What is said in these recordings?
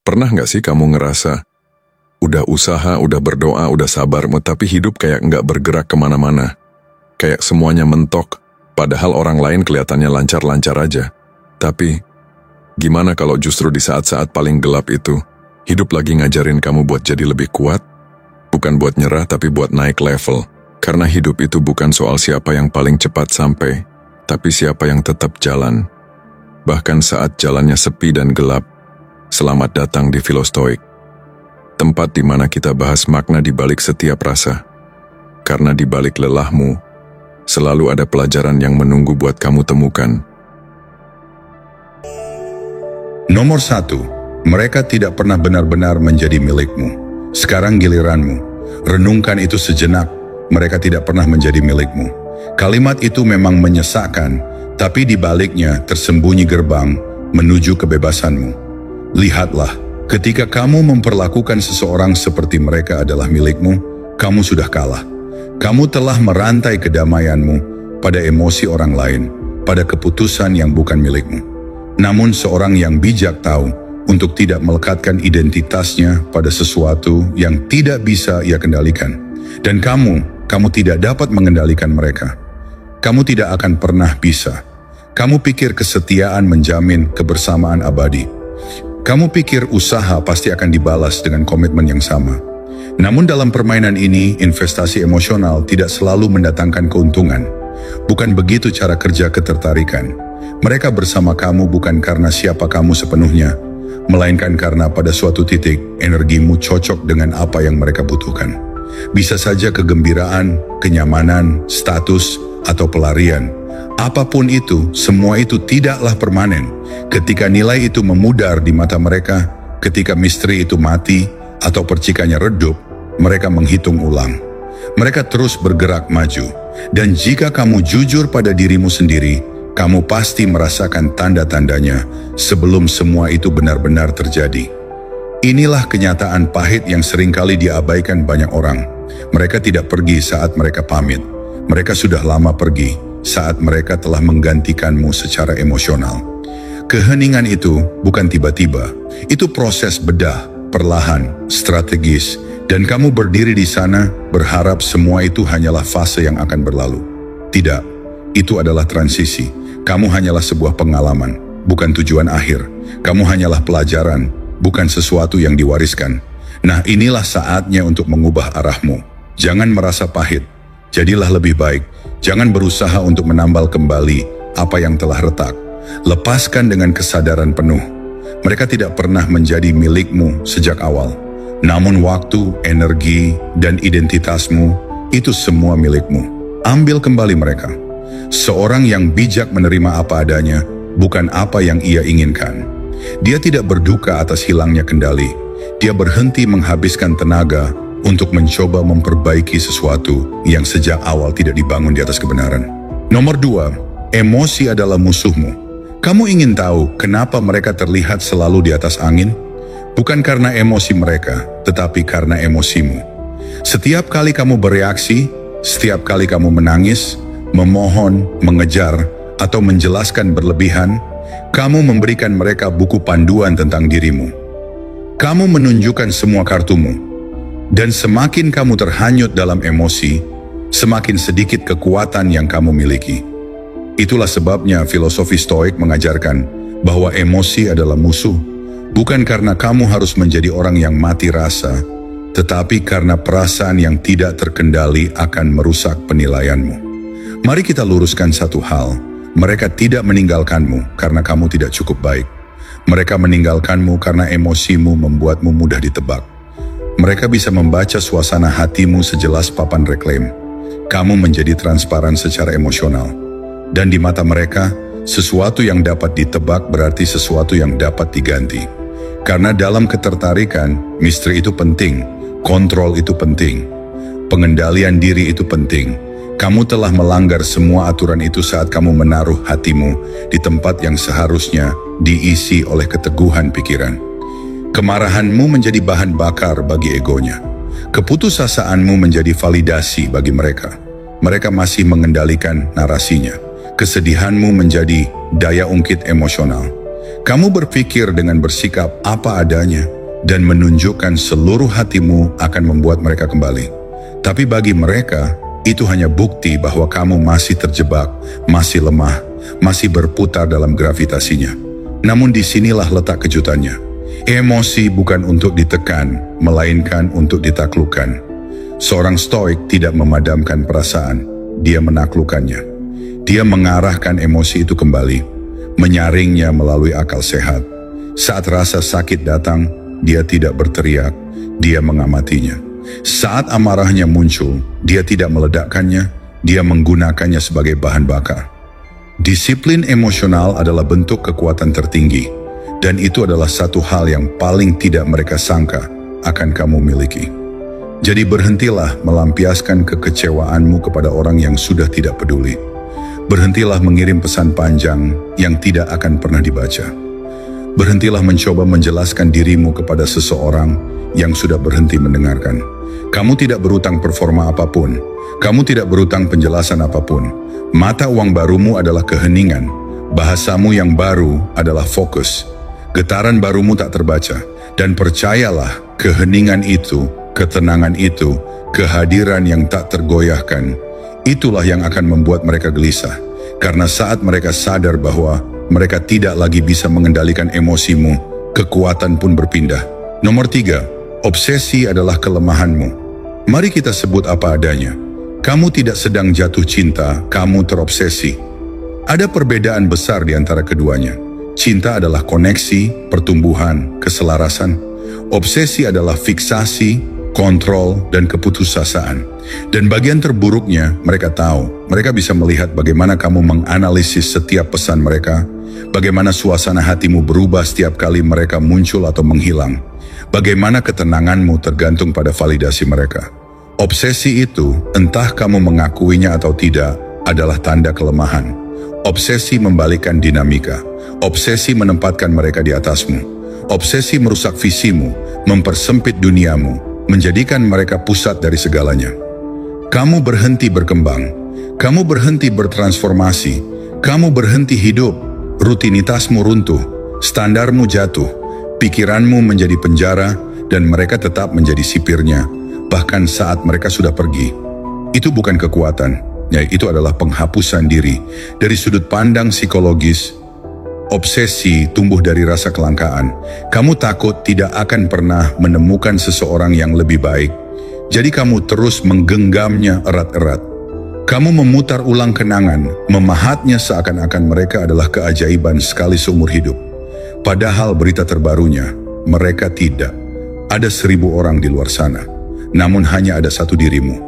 Pernah nggak sih kamu ngerasa, udah usaha, udah berdoa, udah sabar, tapi hidup kayak nggak bergerak kemana-mana? Kayak semuanya mentok, padahal orang lain kelihatannya lancar-lancar aja. Tapi, gimana kalau justru di saat-saat paling gelap itu, hidup lagi ngajarin kamu buat jadi lebih kuat? Bukan buat nyerah, tapi buat naik level. Karena hidup itu bukan soal siapa yang paling cepat sampai, tapi siapa yang tetap jalan. Bahkan saat jalannya sepi dan gelap, selamat datang di Filostoik. Tempat di mana kita bahas makna di balik setiap rasa. Karena di balik lelahmu, selalu ada pelajaran yang menunggu buat kamu temukan. Nomor 1, mereka tidak pernah benar-benar menjadi milikmu. Sekarang giliranmu. Renungkan itu sejenak. Mereka tidak pernah menjadi milikmu. Kalimat itu memang menyesakkan, tapi di baliknya tersembunyi gerbang menuju kebebasanmu. Lihatlah, ketika kamu memperlakukan seseorang seperti mereka adalah milikmu, kamu sudah kalah. Kamu telah merantai kedamaianmu pada emosi orang lain, pada keputusan yang bukan milikmu. Namun seorang yang bijak tahu untuk tidak melekatkan identitasnya pada sesuatu yang tidak bisa ia kendalikan. Dan kamu tidak dapat mengendalikan mereka. Kamu tidak akan pernah bisa. Kamu pikir kesetiaan menjamin kebersamaan abadi. Kamu pikir usaha pasti akan dibalas dengan komitmen yang sama. Namun dalam permainan ini, investasi emosional tidak selalu mendatangkan keuntungan. Bukan begitu cara kerja ketertarikan. Mereka bersama kamu bukan karena siapa kamu sepenuhnya, melainkan karena pada suatu titik energimu cocok dengan apa yang mereka butuhkan. Bisa saja kegembiraan, kenyamanan, status, atau pelarian. Apapun itu, semua itu tidaklah permanen. Ketika nilai itu memudar di mata mereka, ketika misteri itu mati, atau percikannya redup, mereka menghitung ulang. Mereka terus bergerak maju. Dan jika kamu jujur pada dirimu sendiri, kamu pasti merasakan tanda-tandanya sebelum semua itu benar-benar terjadi. Inilah kenyataan pahit yang seringkali diabaikan banyak orang. Mereka tidak pergi saat mereka pamit. Mereka sudah lama pergi saat mereka telah menggantikanmu secara emosional. Keheningan itu bukan tiba-tiba. Itu proses bedah, perlahan, strategis. Dan kamu berdiri di sana berharap semua itu hanyalah fase yang akan berlalu. Tidak, itu adalah transisi. Kamu hanyalah sebuah pengalaman, bukan tujuan akhir. Kamu hanyalah pelajaran, bukan sesuatu yang diwariskan. Nah, inilah saatnya untuk mengubah arahmu. Jangan merasa pahit, jadilah lebih baik. Jangan berusaha untuk menambal kembali apa yang telah retak. Lepaskan dengan kesadaran penuh. Mereka tidak pernah menjadi milikmu sejak awal. Namun waktu, energi, dan identitasmu, itu semua milikmu. Ambil kembali mereka. Seorang yang bijak menerima apa adanya, bukan apa yang ia inginkan. Dia tidak berduka atas hilangnya kendali. Dia berhenti menghabiskan tenaga untuk mencoba memperbaiki sesuatu yang sejak awal tidak dibangun di atas kebenaran. Nomor 2, emosi adalah musuhmu. Kamu ingin tahu kenapa mereka terlihat selalu di atas angin? Bukan karena emosi mereka, tetapi karena emosimu. Setiap kali kamu bereaksi, setiap kali kamu menangis, memohon, mengejar, atau menjelaskan berlebihan, kamu memberikan mereka buku panduan tentang dirimu. Kamu menunjukkan semua kartumu. Dan semakin kamu terhanyut dalam emosi, semakin sedikit kekuatan yang kamu miliki. Itulah sebabnya filosofi Stoik mengajarkan bahwa emosi adalah musuh. Bukan karena kamu harus menjadi orang yang mati rasa, tetapi karena perasaan yang tidak terkendali akan merusak penilaianmu. Mari kita luruskan satu hal. Mereka tidak meninggalkanmu karena kamu tidak cukup baik. Mereka meninggalkanmu karena emosimu membuatmu mudah ditebak. Mereka bisa membaca suasana hatimu sejelas papan reklame. Kamu menjadi transparan secara emosional. Dan di mata mereka, sesuatu yang dapat ditebak berarti sesuatu yang dapat diganti. Karena dalam ketertarikan, misteri itu penting, kontrol itu penting, pengendalian diri itu penting. Kamu telah melanggar semua aturan itu saat kamu menaruh hatimu di tempat yang seharusnya diisi oleh keteguhan pikiran. Kemarahanmu menjadi bahan bakar bagi egonya. Keputusasaanmu menjadi validasi bagi mereka. Mereka masih mengendalikan narasinya. Kesedihanmu menjadi daya ungkit emosional. Kamu berpikir dengan bersikap apa adanya, dan menunjukkan seluruh hatimu akan membuat mereka kembali. Tapi bagi mereka, itu hanya bukti bahwa kamu masih terjebak, masih lemah, masih berputar dalam gravitasinya. Namun disinilah letak kejutannya. Emosi bukan untuk ditekan, melainkan untuk ditaklukkan. Seorang stoik tidak memadamkan perasaan, dia menaklukkannya. Dia mengarahkan emosi itu kembali, menyaringnya melalui akal sehat. Saat rasa sakit datang, dia tidak berteriak, dia mengamatinya. Saat amarahnya muncul, dia tidak meledakkannya, dia menggunakannya sebagai bahan bakar. Disiplin emosional adalah bentuk kekuatan tertinggi, dan itu adalah satu hal yang paling tidak mereka sangka akan kamu miliki. Jadi berhentilah melampiaskan kekecewaanmu kepada orang yang sudah tidak peduli. Berhentilah mengirim pesan panjang yang tidak akan pernah dibaca. Berhentilah mencoba menjelaskan dirimu kepada seseorang yang sudah berhenti mendengarkan. Kamu tidak berutang performa apapun. Kamu tidak berutang penjelasan apapun. Mata uang barumu adalah keheningan. Bahasamu yang baru adalah fokus. Getaran barumu tak terbaca. Dan percayalah, keheningan itu, ketenangan itu, kehadiran yang tak tergoyahkan, itulah yang akan membuat mereka gelisah. Karena saat mereka sadar bahwa mereka tidak lagi bisa mengendalikan emosimu, kekuatan pun berpindah. Nomor 3, obsesi adalah kelemahanmu. Mari kita sebut apa adanya. Kamu tidak sedang jatuh cinta, kamu terobsesi. Ada perbedaan besar di antara keduanya. Cinta adalah koneksi, pertumbuhan, keselarasan. Obsesi adalah fiksasi, kontrol, dan keputusasaan. Dan bagian terburuknya, mereka tahu. Mereka bisa melihat bagaimana kamu menganalisis setiap pesan mereka, bagaimana suasana hatimu berubah setiap kali mereka muncul atau menghilang, bagaimana ketenanganmu tergantung pada validasi mereka. Obsesi itu, entah kamu mengakuinya atau tidak, adalah tanda kelemahan. Obsesi membalikkan dinamika. Obsesi menempatkan mereka di atasmu. Obsesi merusak visimu, mempersempit duniamu, menjadikan mereka pusat dari segalanya. Kamu berhenti berkembang, kamu berhenti bertransformasi, kamu berhenti hidup, rutinitasmu runtuh, standarmu jatuh, pikiranmu menjadi penjara, dan mereka tetap menjadi sipirnya, bahkan saat mereka sudah pergi. Itu bukan kekuatan, itu adalah penghapusan diri. Dari sudut pandang psikologis, obsesi tumbuh dari rasa kelangkaan. Kamu takut tidak akan pernah menemukan seseorang yang lebih baik. Jadi kamu terus menggenggamnya erat-erat. Kamu memutar ulang kenangan, memahatnya seakan-akan mereka adalah keajaiban sekali seumur hidup. Padahal berita terbarunya, mereka tidak. Ada 1000 orang di luar sana, namun hanya ada satu dirimu.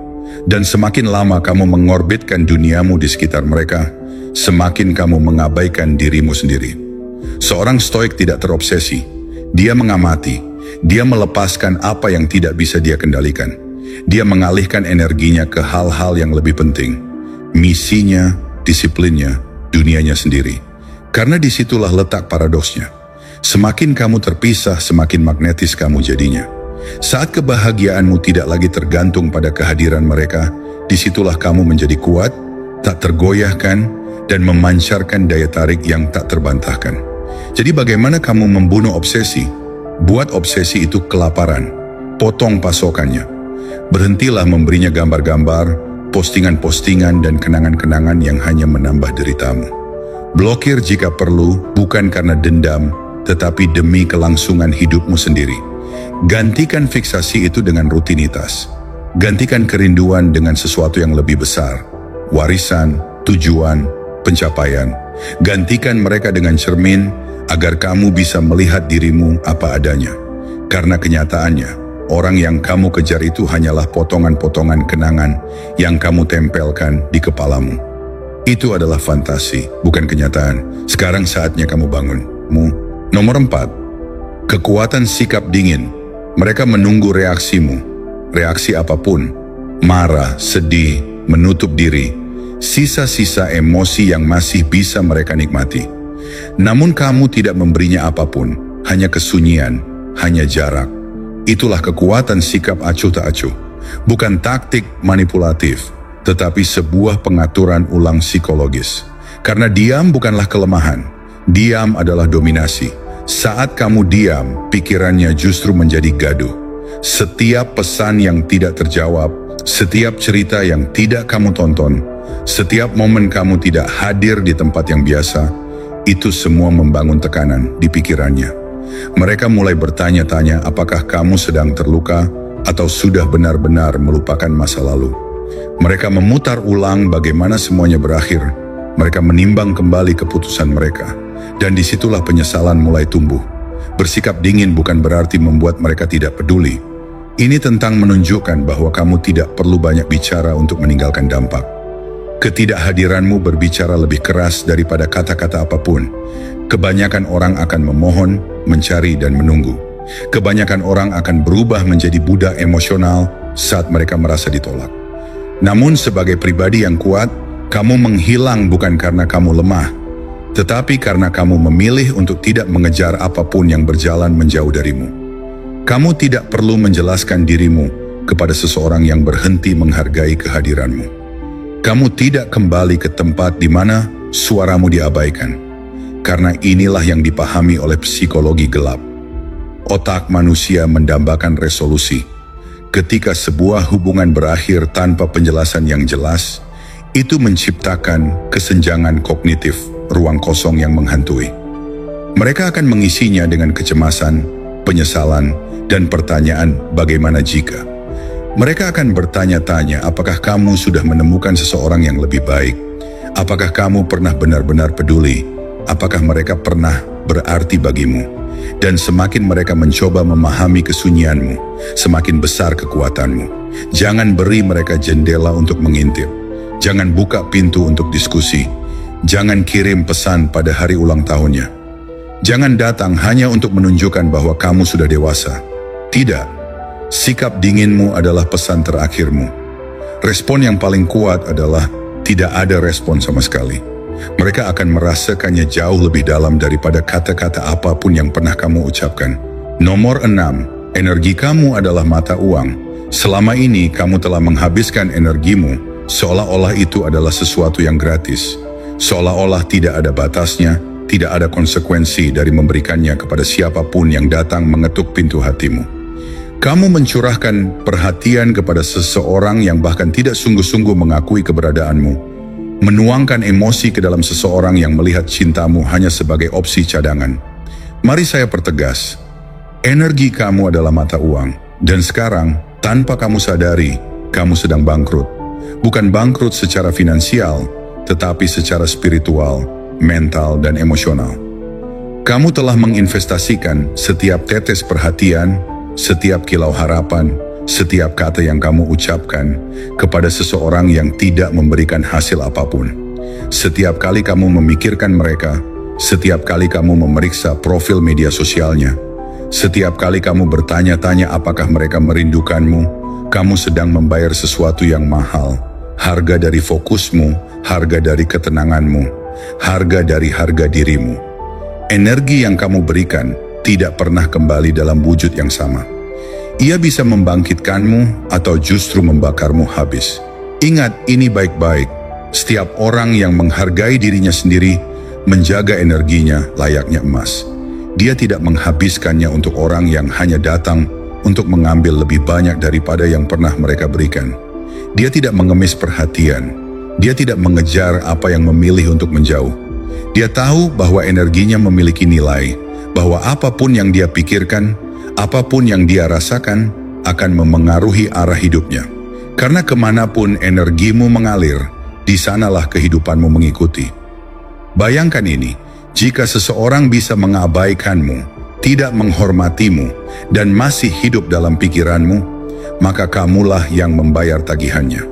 Dan semakin lama kamu mengorbitkan duniamu di sekitar mereka, semakin kamu mengabaikan dirimu sendiri. Seorang stoik tidak terobsesi. Dia mengamati. Dia melepaskan apa yang tidak bisa dia kendalikan. Dia mengalihkan energinya ke hal-hal yang lebih penting. Misinya, disiplinnya, dunianya sendiri. Karena disitulah letak paradoksnya. Semakin kamu terpisah, semakin magnetis kamu jadinya. Saat kebahagiaanmu tidak lagi tergantung pada kehadiran mereka, disitulah kamu menjadi kuat, tak tergoyahkan, dan memancarkan daya tarik yang tak terbantahkan. Jadi bagaimana kamu membunuh obsesi? Buat obsesi itu kelaparan. Potong pasokannya. Berhentilah memberinya gambar-gambar, postingan-postingan, dan kenangan-kenangan yang hanya menambah deritamu. Blokir jika perlu, bukan karena dendam, tetapi demi kelangsungan hidupmu sendiri. Gantikan fiksasi itu dengan rutinitas. Gantikan kerinduan dengan sesuatu yang lebih besar. Warisan, tujuan, pencapaian. Gantikan mereka dengan cermin agar kamu bisa melihat dirimu apa adanya. Karena kenyataannya, orang yang kamu kejar itu hanyalah potongan-potongan kenangan yang kamu tempelkan di kepalamu. Itu adalah fantasi, bukan kenyataan. Sekarang saatnya kamu bangun. Nomor 4, kekuatan sikap dingin. Mereka menunggu reaksimu. Reaksi apapun, marah, sedih, menutup diri, sisa-sisa emosi yang masih bisa mereka nikmati. Namun kamu tidak memberinya apapun, hanya kesunyian, hanya jarak. Itulah kekuatan sikap acuh tak acuh. Bukan taktik manipulatif, tetapi sebuah pengaturan ulang psikologis. Karena diam bukanlah kelemahan, diam adalah dominasi. Saat kamu diam, pikirannya justru menjadi gaduh. Setiap pesan yang tidak terjawab, setiap cerita yang tidak kamu tonton, setiap momen kamu tidak hadir di tempat yang biasa, itu semua membangun tekanan di pikirannya. Mereka mulai bertanya-tanya apakah kamu sedang terluka atau sudah benar-benar melupakan masa lalu. Mereka memutar ulang bagaimana semuanya berakhir. Mereka menimbang kembali keputusan mereka. Dan disitulah penyesalan mulai tumbuh. Bersikap dingin bukan berarti membuat mereka tidak peduli. Ini tentang menunjukkan bahwa kamu tidak perlu banyak bicara untuk meninggalkan dampak. Ketidakhadiranmu berbicara lebih keras daripada kata-kata apapun. Kebanyakan orang akan memohon, mencari, dan menunggu. Kebanyakan orang akan berubah menjadi budak emosional saat mereka merasa ditolak. Namun sebagai pribadi yang kuat, kamu menghilang bukan karena kamu lemah, tetapi karena kamu memilih untuk tidak mengejar apapun yang berjalan menjauh darimu. Kamu tidak perlu menjelaskan dirimu kepada seseorang yang berhenti menghargai kehadiranmu. Kamu tidak kembali ke tempat di mana suaramu diabaikan, karena inilah yang dipahami oleh psikologi gelap. Otak manusia mendambakan resolusi. Ketika sebuah hubungan berakhir tanpa penjelasan yang jelas, itu menciptakan kesenjangan kognitif, ruang kosong yang menghantui. Mereka akan mengisinya dengan kecemasan, penyesalan, dan pertanyaan bagaimana jika. Mereka akan bertanya-tanya apakah kamu sudah menemukan seseorang yang lebih baik, apakah kamu pernah benar-benar peduli, apakah mereka pernah berarti bagimu. Dan semakin mereka mencoba memahami kesunyianmu, semakin besar kekuatanmu. Jangan beri mereka jendela untuk mengintip. Jangan buka pintu untuk diskusi. Jangan kirim pesan pada hari ulang tahunnya. Jangan datang hanya untuk menunjukkan bahwa kamu sudah dewasa. Tidak. Sikap dinginmu adalah pesan terakhirmu. Respon yang paling kuat adalah tidak ada respon sama sekali. Mereka akan merasakannya jauh lebih dalam daripada kata-kata apapun yang pernah kamu ucapkan. Nomor 6, energi kamu adalah mata uang. Selama ini kamu telah menghabiskan energimu seolah-olah itu adalah sesuatu yang gratis. Seolah-olah tidak ada batasnya, tidak ada konsekuensi dari memberikannya kepada siapapun yang datang mengetuk pintu hatimu. Kamu mencurahkan perhatian kepada seseorang yang bahkan tidak sungguh-sungguh mengakui keberadaanmu. Menuangkan emosi ke dalam seseorang yang melihat cintamu hanya sebagai opsi cadangan. Mari saya pertegas, energi kamu adalah mata uang. Dan sekarang, tanpa kamu sadari, kamu sedang bangkrut. Bukan bangkrut secara finansial, tetapi secara spiritual, mental, dan emosional. Kamu telah menginvestasikan setiap tetes perhatian, setiap kilau harapan, setiap kata yang kamu ucapkan kepada seseorang yang tidak memberikan hasil apapun. Setiap kali kamu memikirkan mereka, setiap kali kamu memeriksa profil media sosialnya, setiap kali kamu bertanya-tanya apakah mereka merindukanmu, kamu sedang membayar sesuatu yang mahal. Harga dari fokusmu, harga dari ketenanganmu, harga dari harga dirimu. Energi yang kamu berikan tidak pernah kembali dalam wujud yang sama. Ia bisa membangkitkanmu atau justru membakarmu habis. Ingat ini baik-baik. Setiap orang yang menghargai dirinya sendiri menjaga energinya layaknya emas. Dia tidak menghabiskannya untuk orang yang hanya datang untuk mengambil lebih banyak daripada yang pernah mereka berikan. Dia tidak mengemis perhatian. Dia tidak mengejar apa yang memilih untuk menjauh. Dia tahu bahwa energinya memiliki nilai, bahwa apapun yang dia pikirkan, apapun yang dia rasakan, akan memengaruhi arah hidupnya. Karena kemanapun energimu mengalir, di sanalah kehidupanmu mengikuti. Bayangkan ini, jika seseorang bisa mengabaikanmu, tidak menghormatimu, dan masih hidup dalam pikiranmu, maka kamulah yang membayar tagihannya.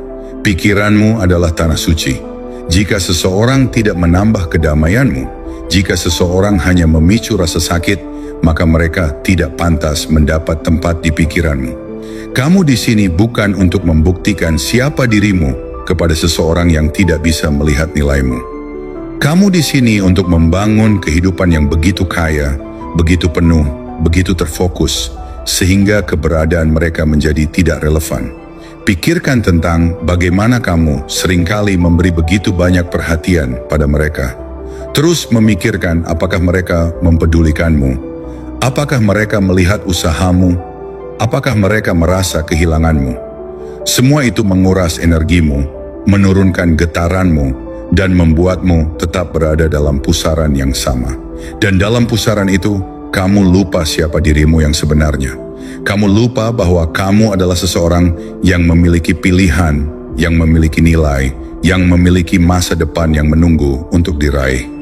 Pikiranmu adalah tanah suci. Jika seseorang tidak menambah kedamaianmu, jika seseorang hanya memicu rasa sakit, maka mereka tidak pantas mendapat tempat di pikiranmu. Kamu di sini bukan untuk membuktikan siapa dirimu kepada seseorang yang tidak bisa melihat nilaimu. Kamu di sini untuk membangun kehidupan yang begitu kaya, begitu penuh, begitu terfokus, sehingga keberadaan mereka menjadi tidak relevan. Pikirkan tentang bagaimana kamu seringkali memberi begitu banyak perhatian pada mereka. Terus memikirkan apakah mereka mempedulikanmu, apakah mereka melihat usahamu, apakah mereka merasa kehilanganmu. Semua itu menguras energimu, menurunkan getaranmu, dan membuatmu tetap berada dalam pusaran yang sama. Dan dalam pusaran itu, kamu lupa siapa dirimu yang sebenarnya. Kamu lupa bahwa kamu adalah seseorang yang memiliki pilihan, yang memiliki nilai, yang memiliki masa depan yang menunggu untuk diraih.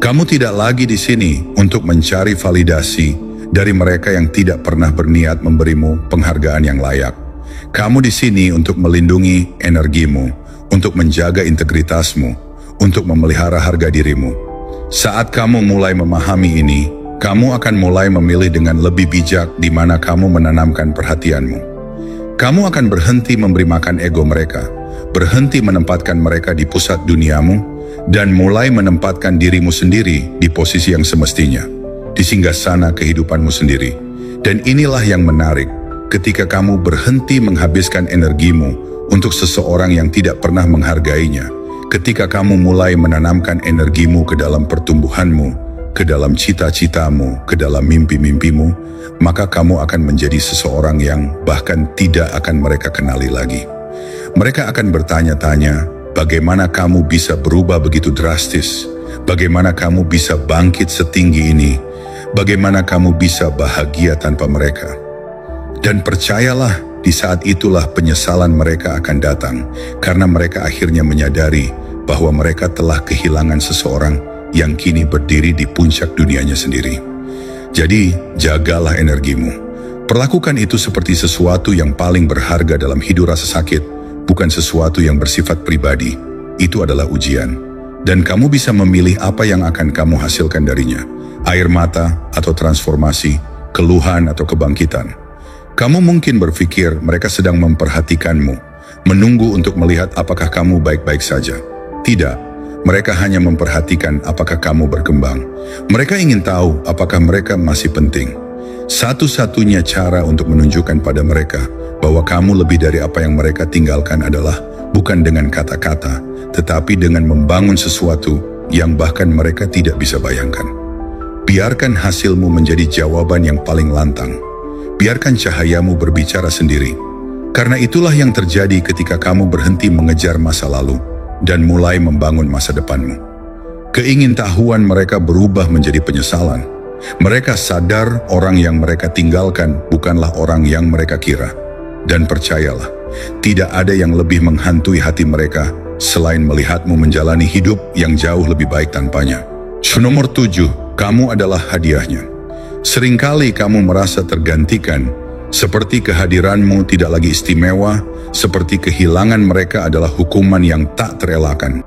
Kamu tidak lagi di sini untuk mencari validasi dari mereka yang tidak pernah berniat memberimu penghargaan yang layak. Kamu di sini untuk melindungi energimu, untuk menjaga integritasmu, untuk memelihara harga dirimu. Saat kamu mulai memahami ini, kamu akan mulai memilih dengan lebih bijak di mana kamu menanamkan perhatianmu. Kamu akan berhenti memberi makan ego mereka, berhenti menempatkan mereka di pusat duniamu, dan mulai menempatkan dirimu sendiri di posisi yang semestinya, di singgasana kehidupanmu sendiri. Dan inilah yang menarik, ketika kamu berhenti menghabiskan energimu untuk seseorang yang tidak pernah menghargainya, ketika kamu mulai menanamkan energimu ke dalam pertumbuhanmu, ke dalam cita-citamu, ke dalam mimpi-mimpimu, maka kamu akan menjadi seseorang yang bahkan tidak akan mereka kenali lagi. Mereka akan bertanya-tanya, bagaimana kamu bisa berubah begitu drastis? Bagaimana kamu bisa bangkit setinggi ini? Bagaimana kamu bisa bahagia tanpa mereka? Dan percayalah, di saat itulah penyesalan mereka akan datang, karena mereka akhirnya menyadari bahwa mereka telah kehilangan seseorang yang kini berdiri di puncak dunianya sendiri. Jadi, jagalah energimu. Perlakukan itu seperti sesuatu yang paling berharga dalam hidup. Rasa sakit bukan sesuatu yang bersifat pribadi, itu adalah ujian. Dan kamu bisa memilih apa yang akan kamu hasilkan darinya, air mata atau transformasi, keluhan atau kebangkitan. Kamu mungkin berpikir mereka sedang memperhatikanmu, menunggu untuk melihat apakah kamu baik-baik saja. Tidak, mereka hanya memperhatikan apakah kamu berkembang. Mereka ingin tahu apakah mereka masih penting. Satu-satunya cara untuk menunjukkan pada mereka bahwa kamu lebih dari apa yang mereka tinggalkan adalah bukan dengan kata-kata, tetapi dengan membangun sesuatu yang bahkan mereka tidak bisa bayangkan. Biarkan hasilmu menjadi jawaban yang paling lantang. Biarkan cahayamu berbicara sendiri. Karena itulah yang terjadi ketika kamu berhenti mengejar masa lalu dan mulai membangun masa depanmu. Keingintahuan mereka berubah menjadi penyesalan. Mereka sadar orang yang mereka tinggalkan bukanlah orang yang mereka kira. Dan percayalah, tidak ada yang lebih menghantui hati mereka selain melihatmu menjalani hidup yang jauh lebih baik tanpanya. Nomor 7, kamu adalah hadiahnya. Seringkali kamu merasa tergantikan, seperti kehadiranmu tidak lagi istimewa, seperti kehilangan mereka adalah hukuman yang tak terelakkan.